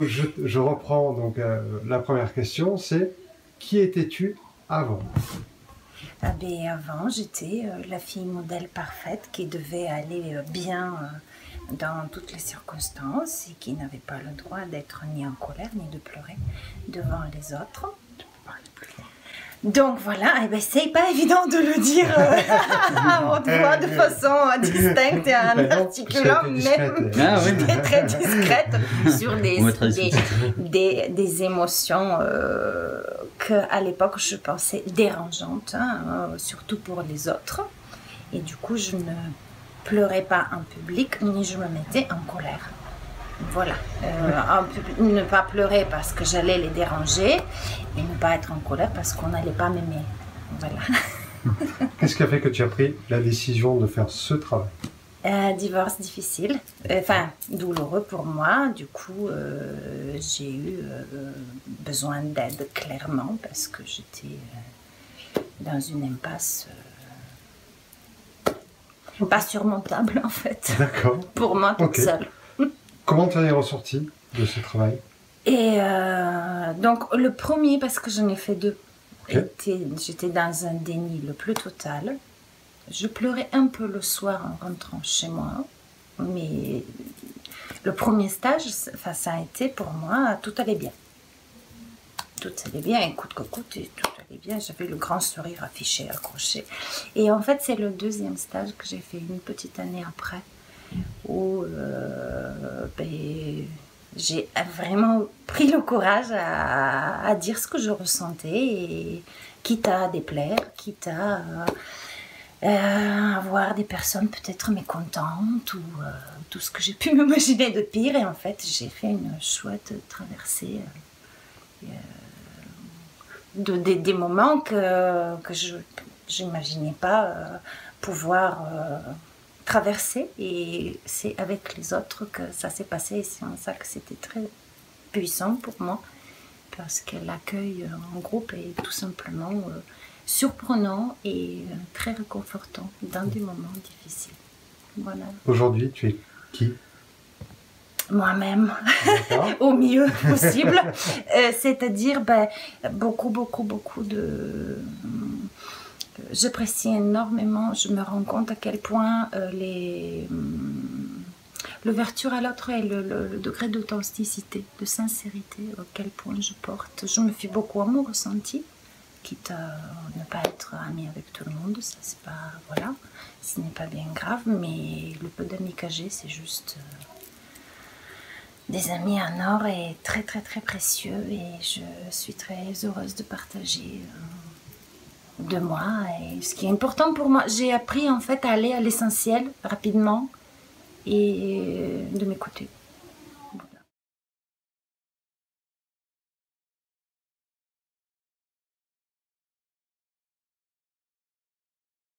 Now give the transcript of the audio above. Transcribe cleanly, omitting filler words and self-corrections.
Je reprends donc la première question, c'est qui étais-tu avant? Ah ben, avant, j'étais la fille modèle parfaite qui devait aller bien dans toutes les circonstances et qui n'avait pas le droit d'être ni en colère ni de pleurer devant les autres. Donc voilà, eh ben, c'est pas évident de le dire à haute voix de façon distincte et en articulant, mais j'étais très discrète sur des émotions qu'à l'époque je pensais dérangeantes, hein, surtout pour les autres. Et du coup, je ne pleurais pas en public, ni je me mettais en colère. Voilà, ne pas pleurer parce que j'allais les déranger et ne pas être en colère parce qu'on n'allait pas m'aimer. Voilà. Qu'est-ce qui a fait que tu as pris la décision de faire ce travail? Divorce difficile, enfin douloureux pour moi. Du coup, j'ai eu besoin d'aide clairement parce que j'étais dans une impasse pas surmontable en fait. D'accord. Pour moi toute seule. Comment tu en es ressortie de ce travail? Et donc le premier, parce que j'en ai fait deux, j'étais dans un déni le plus total. Je pleurais un peu le soir en rentrant chez moi, mais le premier stage, ça a été pour moi, tout allait bien. Tout allait bien, et coûte que coûte, et tout allait bien. J'avais le grand sourire affiché, accroché. Et en fait, c'est le deuxième stage que j'ai fait une petite année après, où j'ai vraiment pris le courage à dire ce que je ressentais, et quitte à déplaire, quitte à avoir des personnes peut-être mécontentes, ou tout ce que j'ai pu m'imaginer de pire. Et en fait, j'ai fait une chouette traversée des moments que je n'imaginais pas pouvoir traverser, et c'est avec les autres que ça s'est passé, et c'est en ça que c'était très puissant pour moi, parce que l'accueil en groupe est tout simplement surprenant et très réconfortant dans des moments difficiles. Voilà. Aujourd'hui, tu es qui? Moi-même, au mieux possible, c'est-à-dire beaucoup de... J'apprécie énormément, je me rends compte à quel point l'ouverture à l'autre et le degré d'authenticité, de sincérité, à quel point je porte. Je me fie beaucoup à mon ressenti, quitte à ne pas être amie avec tout le monde, ça c'est pas, voilà, ce n'est pas bien grave, mais le peu d'amis que j'ai, c'est juste des amis en or et très très très précieux, et je suis très heureuse de partager de moi. Et ce qui est important pour moi, j'ai appris en fait à aller à l'essentiel rapidement et de m'écouter.